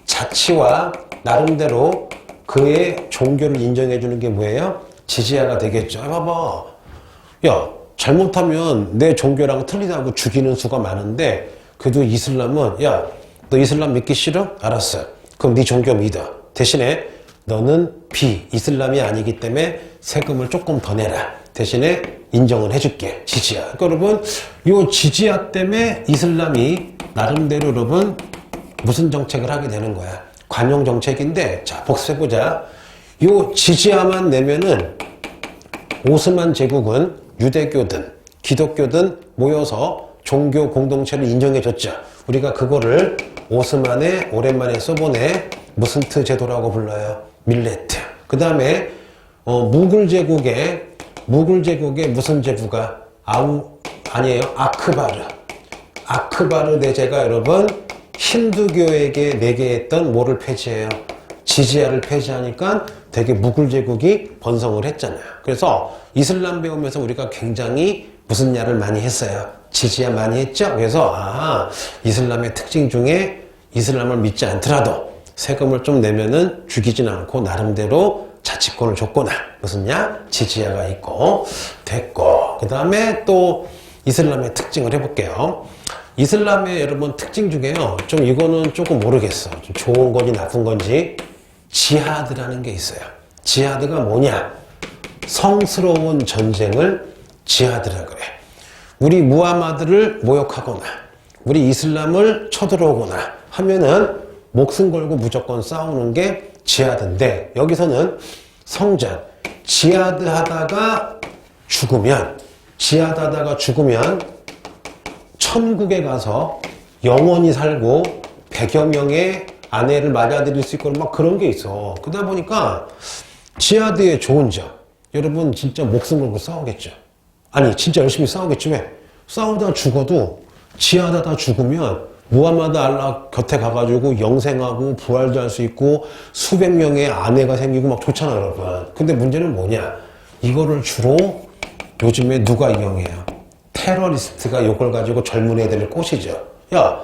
자치와 나름대로 그의 종교를 인정해주는 게 뭐예요? 지지야가 되겠죠. 봐봐. 야, 잘못하면 내 종교랑 틀리다고 죽이는 수가 많은데, 그래도 이슬람은, 야, 너 이슬람 믿기 싫어? 알았어. 그럼 네 종교 믿어. 대신에 너는 이슬람이 아니기 때문에 세금을 조금 더 내라. 대신에 인정을 해줄게. 지지야. 그러니까 여러분, 요 지지야 때문에 이슬람이 나름대로 여러분, 무슨 정책을 하게 되는 거야? 관용 정책인데, 자, 복습해보자. 요 지지야만 내면은 오스만 제국은 유대교든 기독교든 모여서 종교 공동체를 인정해줬죠. 우리가 그거를 오스만의 오랜만에 써보네. 무슨 트 제도라고 불러요? 밀레트. 그 다음에 무굴 제국의 무슨 제국가? 아니에요. 아크바르 내제가 여러분 힌두교에게 내게 했던 뭐를 폐지해요? 지지야를 폐지하니까 되게 무굴 제국이 번성을 했잖아요. 그래서 이슬람 배우면서 우리가 굉장히 무슨 야를 많이 했어요? 지지야 많이 했죠? 그래서 이슬람의 특징 중에 이슬람을 믿지 않더라도 세금을 좀 내면은 죽이진 않고 나름대로 자치권을 줬거나 무슨 야? 지지야가 있고 됐고 그 다음에 또 이슬람의 특징을 해볼게요. 이슬람의 여러분 특징 중에요. 좀 이거는 조금 모르겠어. 좀 좋은 건지 나쁜 건지 지하드라는 게 있어요. 지하드가 뭐냐? 성스러운 전쟁을 지하드라 그래. 우리 무함마드를 모욕하거나 우리 이슬람을 쳐들어오거나 하면은 목숨 걸고 무조건 싸우는 게 지하드인데 여기서는 성전 지하드 하다가 죽으면 천국에 가서 영원히 살고 100여 명의 아내를 맞아들일 수 있고 막 그런 게 있어. 그러다 보니까 지하드의 좋은 점 여러분 진짜 목숨 걸고 싸우겠죠. 아니 진짜 열심히 싸우겠지. 왜? 싸우다 죽어도 지하드하다 죽으면 무함마드 알라 곁에 가가지고 영생하고 부활도 할 수 있고 수백 명의 아내가 생기고 막 좋잖아 여러분. 근데 문제는 뭐냐? 이거를 주로 요즘에 누가 이용해요? 테러리스트가 이걸 가지고 젊은 애들을 꼬시죠. 야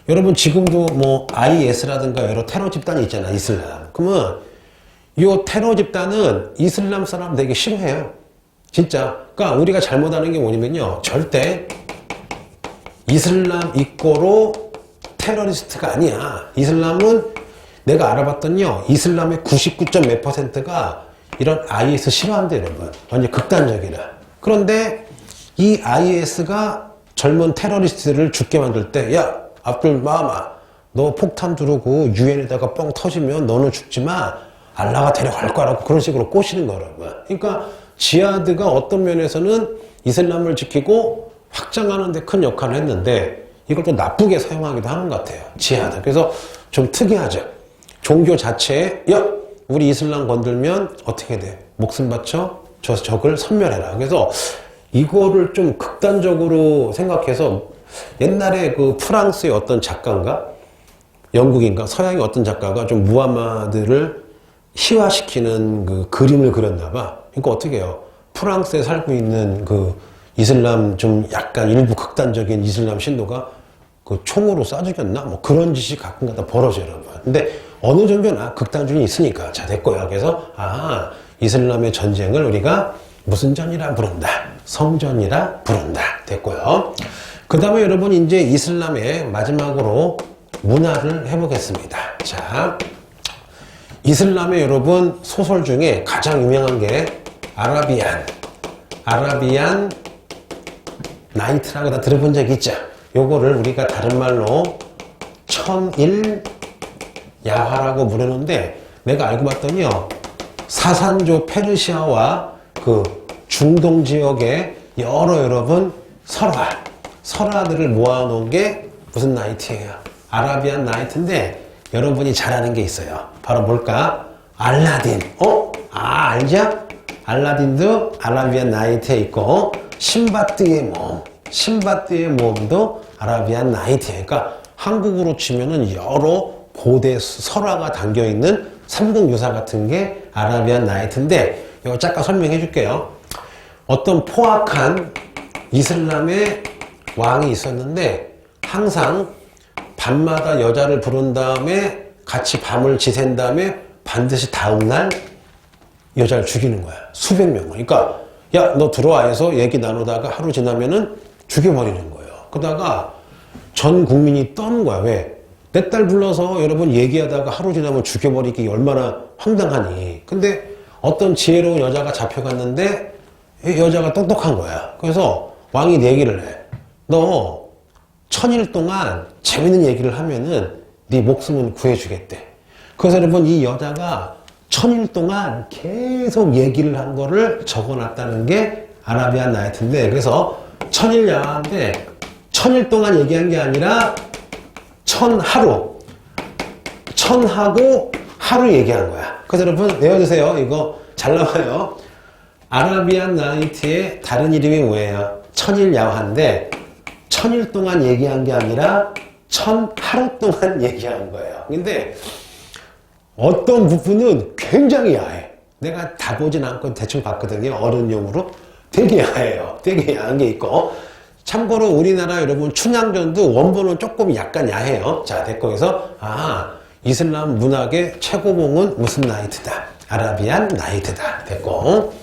여러분 지금도 뭐 IS라든가 여러 테러 집단이 있잖아 이슬람. 그러면 이 테러 집단은 이슬람 사람 되게 싫어해요. 진짜. 그러니까 우리가 잘못하는 게 뭐냐면요. 절대 이슬람 입고로 테러리스트가 아니야. 이슬람은 내가 알아봤더니요. 이슬람의 99점 몇 %가 이런 IS 싫어한대 여러분. 완전 극단적이라. 그런데 이 IS가 젊은 테러리스트를 죽게 만들 때 야 압둘 마마 너 폭탄 두르고 유엔에다가 뻥 터지면 너는 죽지 마. 알라가 데려갈 거라고 그런 식으로 꼬시는 거라고. 그러니까 지하드가 어떤 면에서는 이슬람을 지키고 확장하는 데 큰 역할을 했는데 이걸 또 나쁘게 사용하기도 하는 것 같아요. 지하드. 그래서 좀 특이하죠. 종교 자체에 야 우리 이슬람 건들면 어떻게 돼? 목숨 바쳐 적을 섬멸해라. 그래서 이거를 좀 극단적으로 생각해서 옛날에 그 프랑스의 어떤 작가인가 영국인가 서양의 어떤 작가가 좀 무함마드를 희화시키는 그 그림을 그렸나 봐. 그러니까 어떻게 해요? 프랑스에 살고 있는 그 이슬람 좀 약간 일부 극단적인 이슬람 신도가 그 총으로 쏴 죽였나? 뭐 그런 짓이 가끔가다 벌어져요, 여러분. 근데 어느 정도나 극단주의는 있으니까 자 됐고요. 그래서 이슬람의 전쟁을 우리가 무슨 전이라 부른다? 성전이라 부른다. 됐고요. 그 다음에 여러분 이제 이슬람의 마지막으로 문화를 해보겠습니다. 자, 이슬람의 여러분 소설 중에 가장 유명한 게 아라비안 나이트라고 다 들어본 적 있죠? 요거를 우리가 다른 말로 천일 야화라고 부르는데 내가 알고 봤더니요 사산조 페르시아와 그 중동 지역의 여러분 설화들을 모아놓은 게 무슨 나이트예요? 아라비안 나이트인데 여러분이 잘 아는 게 있어요. 바로 뭘까? 알라딘. 알죠? 알라딘도 아라비안 나이트에 있고 신바드의 몸도 아라비안 나이트에. 그러니까 한국으로 치면은 여러 고대 설화가 담겨있는 삼국유사 같은 게 아라비안 나이트인데 이거 잠깐 설명해 줄게요. 어떤 포악한 이슬람의 왕이 있었는데 항상 밤마다 여자를 부른 다음에 같이 밤을 지샌 다음에 반드시 다음날 여자를 죽이는 거야. 수백 명을. 그러니까 야, 너 들어와 해서 얘기 나누다가 하루 지나면은 죽여버리는 거예요. 그러다가 전 국민이 떠는 거야. 왜? 내 딸 불러서 여러분 얘기하다가 하루 지나면 죽여버리기 얼마나 황당하니. 근데 어떤 지혜로운 여자가 잡혀갔는데 여자가 똑똑한 거야. 그래서 왕이 얘기를 해. 너 1000일 동안 재밌는 얘기를 하면은 네 목숨은 구해주겠대. 그래서 여러분 이 여자가 1000일 동안 계속 얘기를 한 거를 적어놨다는 게 아라비안 나이트인데 그래서 1000일 야화인데 1000일 동안 얘기한 게 아니라 1000하고 하루 얘기한 거야. 그래서 여러분 외워주세요. 이거 잘 나와요. 아라비안 나이트의 다른 이름이 뭐예요? 1000일 야화인데 1000일 동안 얘기한 게 아니라 1000하루 동안 얘기한 거예요. 근데 어떤 부분은 굉장히 야해. 내가 다 보진 않고 대충 봤거든요. 어른용으로. 되게 야해요. 되게 야한 게 있고. 참고로 우리나라 여러분 춘향전도 원본은 조금 약간 야해요. 자, 됐고 그래서 이슬람 문학의 최고봉은 무슨 나이트다? 아라비안 나이트다. 됐고.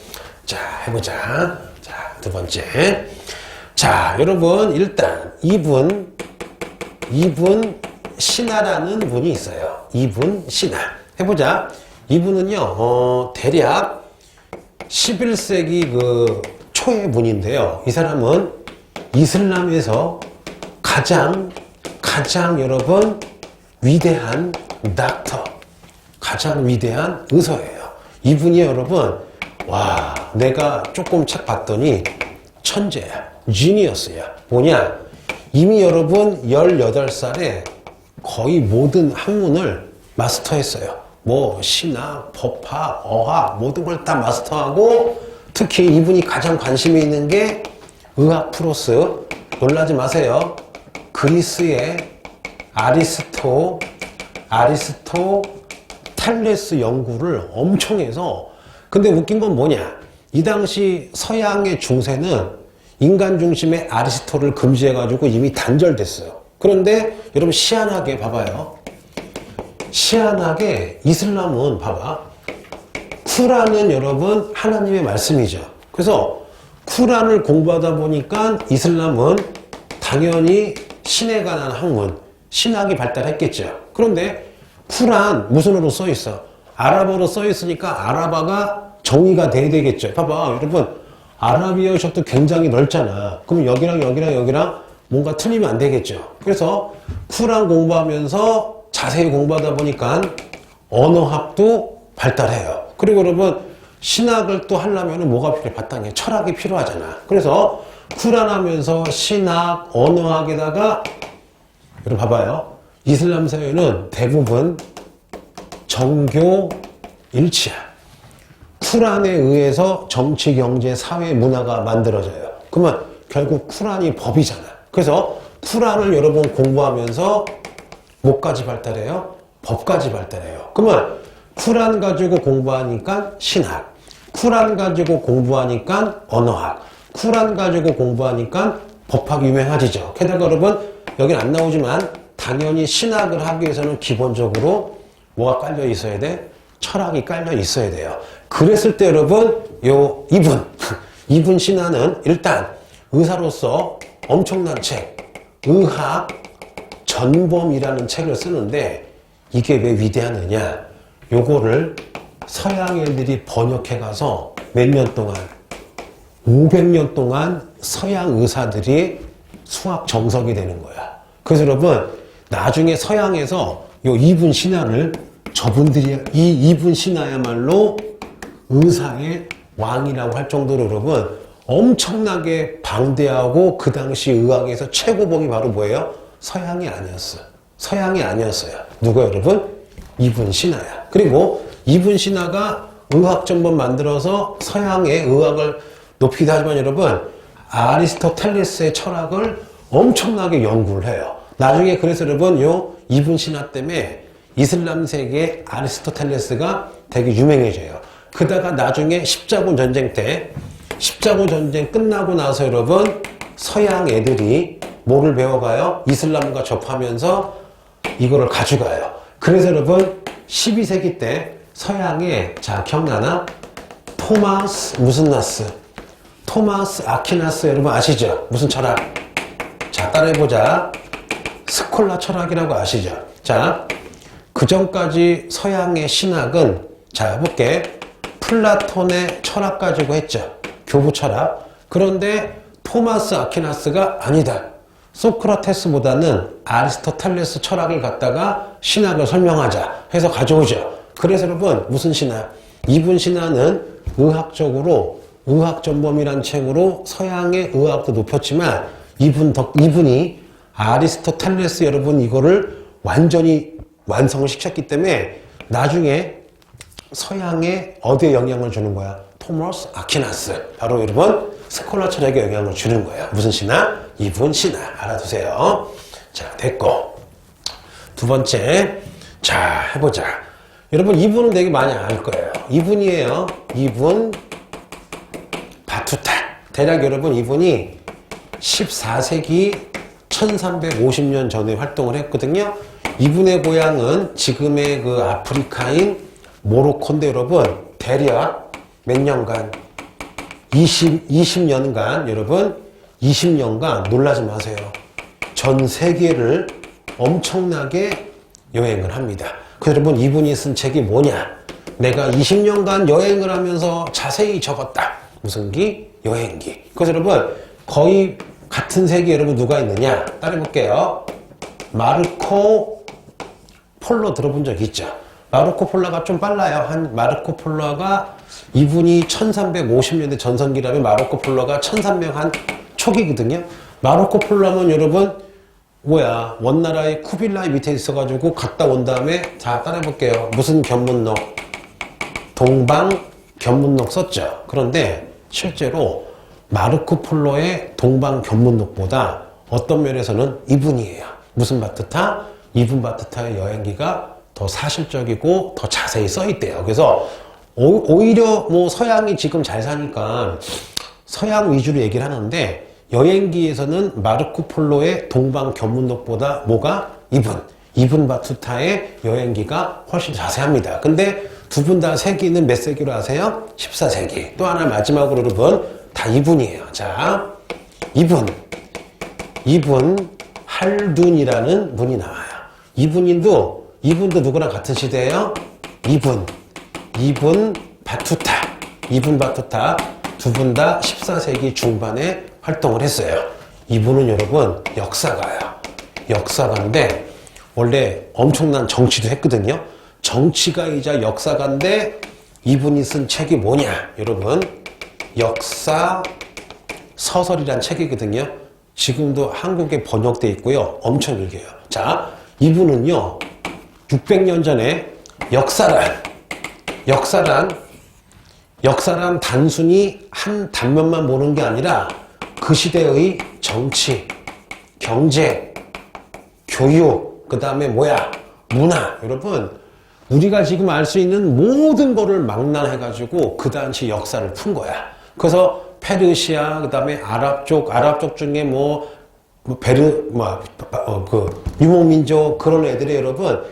자, 해보자. 자, 두 번째. 자, 여러분 일단 이분 신하라는 분이 있어요. 이분 신하. 해보자. 이분은요, 대략 11세기 그 초의 분인데요. 이 사람은 이슬람에서 가장 여러분 위대한 닥터, 가장 위대한 의사예요. 이분이 여러분, 와, 내가 조금 책 봤더니 천재야. 지니어스야. 뭐냐? 이미 여러분 18살에 거의 모든 학문을 마스터했어요. 뭐 신학, 법학, 어학 모든 걸 다 마스터하고 특히 이분이 가장 관심이 있는 게 의학 플러스 놀라지 마세요. 그리스의 아리스토텔레스 연구를 엄청 해서 근데 웃긴 건 뭐냐? 이 당시 서양의 중세는 인간 중심의 아리스토를 금지해가지고 이미 단절됐어요. 그런데 여러분 희한하게 봐봐요. 희한하게 이슬람은 봐봐. 쿠란은 여러분 하나님의 말씀이죠. 그래서 쿠란을 공부하다 보니까 이슬람은 당연히 신에 관한 학문, 신학이 발달했겠죠. 그런데 쿠란 무슨으로 써 있어? 아랍어로 써 있으니까 아랍어가 정의가 돼야 되겠죠. 봐봐 여러분 아라비아 셔도 굉장히 넓잖아. 그럼 여기랑 뭔가 틀리면 안 되겠죠. 그래서 쿠란 공부하면서 자세히 공부하다 보니까 언어학도 발달해요. 그리고 여러분 신학을 또 하려면 뭐가 필요해? 바탕에 철학이 필요하잖아. 그래서 쿠란 하면서 신학, 언어학에다가 여러분 봐봐요. 이슬람 사회는 대부분 정교 일치야. 쿠란에 의해서 정치, 경제, 사회, 문화가 만들어져요. 그러면 결국 쿠란이 법이잖아. 그래서 쿠란을 여러분 공부하면서 뭐까지 발달해요? 법까지 발달해요. 그러면 쿠란 가지고 공부하니까 신학, 쿠란 가지고 공부하니까 언어학, 쿠란 가지고 공부하니까 법학이 유명해지죠. 게다가 여러분 여긴 안 나오지만 당연히 신학을 하기 위해서는 기본적으로 뭐가 깔려 있어야 돼? 철학이 깔려 있어야 돼요. 그랬을 때 여러분 요 이분 신화는 일단 의사로서 엄청난 책, 의학 전범이라는 책을 쓰는데 이게 왜 위대하느냐? 요거를 서양 애들이 번역해 가서 몇 년 동안 500년 동안 서양 의사들이 수학 정석이 되는 거야. 그래서 여러분 나중에 서양에서 요 이분 신화를 저분들이 이 이분 신화야말로 의사의 왕이라고 할 정도로 여러분 엄청나게 방대하고 그 당시 의학에서 최고봉이 바로 뭐예요? 서양이 아니었어. 서양이 아니었어요. 누가 여러분? 이분 신화야. 그리고 이분 신화가 의학 전범 만들어서 서양의 의학을 높이기도 하지만 여러분 아리스토텔레스의 철학을 엄청나게 연구를 해요. 나중에 그래서 여러분 요 이분 신화 때문에 이슬람 세계의 아리스토텔레스가 되게 유명해져요. 그다가 나중에 십자군 전쟁 때 십자군 전쟁 끝나고 나서 여러분 서양 애들이 뭐를 배워가요? 이슬람과 접하면서 이거를 가져가요. 그래서 여러분 12세기 때 서양에 자 기억나나? 토마스 무슨 나스? 토마스 아퀴나스 여러분 아시죠? 무슨 철학? 자 따라해보자. 스콜라 철학이라고 아시죠? 자 그 전까지 서양의 신학은 자 해볼게. 플라톤의 철학 가지고 했죠. 교부 철학. 그런데 토마스 아퀴나스가 아니다. 소크라테스보다는 아리스토텔레스 철학을 갖다가 신학을 설명하자 해서 가져오죠. 그래서 여러분 무슨 신학? 이분 신화는 의학적으로 의학 전범이란 책으로 서양의 의학도 높였지만 이분이 아리스토텔레스 여러분 이거를 완전히 완성을 시켰기 때문에 나중에 서양에 어디에 영향을 주는 거야? 토마스 아퀴나스. 바로 여러분 스콜라 철학에 영향을 주는 거예요. 무슨 신화? 이분 신화. 알아두세요. 자, 됐고. 두 번째. 자, 해보자. 여러분 이분은 되게 많이 알 거예요. 이분이에요. 이분 바투타. 대략 여러분 이분이 14세기 1350년 전에 활동을 했거든요. 이분의 고향은 지금의 그 아프리카인 모로코인데 여러분 대략 몇 년간 20년간 여러분 20년간 놀라지 마세요. 전 세계를 엄청나게 여행을 합니다. 그래서 여러분 이분이 쓴 책이 뭐냐? 내가 20년간 여행을 하면서 자세히 적었다. 무슨 기? 여행기. 그래서 여러분 거의 같은 세계에 여러분 누가 있느냐? 따라해볼게요. 마르코 폴로 들어본 적 있죠? 마르코 폴로가 좀 빨라요. 마르코 폴로가 이분이 1350년대 전성기라면 마르코 폴로가 1300 한 초기거든요. 마르코 폴로는 여러분 뭐야 원나라의 쿠빌라이 밑에 있어가지고 갔다 온 다음에 자 따라해볼게요. 무슨 견문록? 동방 견문록 썼죠. 그런데 실제로 마르코 폴로의 동방 견문록보다 어떤 면에서는 이분이에요. 무슨 바트타? 이분 바트타의 여행기가 더 사실적이고 더 자세히 써 있대요. 그래서 오히려 뭐 서양이 지금 잘 사니까 서양 위주로 얘기를 하는데 여행기에서는 마르코 폴로의 동방 견문록보다 뭐가? 이분 바투타의 여행기가 훨씬 자세합니다. 근데 두 분 다 세기는 몇 세기로 아세요? 14세기. 또 하나 마지막으로 여러분 다 이분이에요. 자, 이분 할둔이라는 분이 나와요. 이분도 누구랑 같은 시대예요? 이분 바투타 두 분 다 14세기 중반에 활동을 했어요. 이분은 여러분 역사가예요. 역사가인데 원래 엄청난 정치도 했거든요. 정치가이자 역사가인데 이분이 쓴 책이 뭐냐? 여러분 역사 서설이란 책이거든요. 지금도 한국에 번역돼 있고요. 엄청 읽혀요. 자, 이분은요 600년 전에 역사란 단순히 한 단면만 보는 게 아니라 그 시대의 정치, 경제, 교육, 그 다음에 문화. 여러분, 우리가 지금 알 수 있는 모든 거를 망라해가지고 그 당시 역사를 푼 거야. 그래서 페르시아, 그 다음에 아랍 쪽 중에 유목민족 그런 애들이 여러분,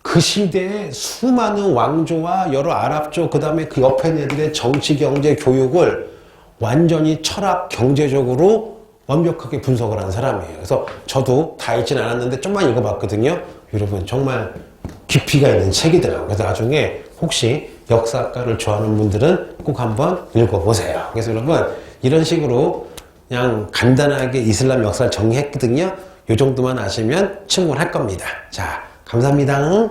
그 시대에 수많은 왕조와 여러 아랍족, 그 다음에 그 옆에 있는 애들의 정치, 경제, 교육을 완전히 철학, 경제적으로 완벽하게 분석을 한 사람이에요. 그래서 저도 다 읽진 않았는데 좀만 읽어봤거든요. 여러분 정말 깊이가 있는 책이더라고요. 그래서 나중에 혹시 역사학과를 좋아하는 분들은 꼭 한번 읽어보세요. 그래서 여러분 이런 식으로 그냥 간단하게 이슬람 역사를 정리했거든요. 이 정도만 아시면 충분할 겁니다. 자, 감사합니다.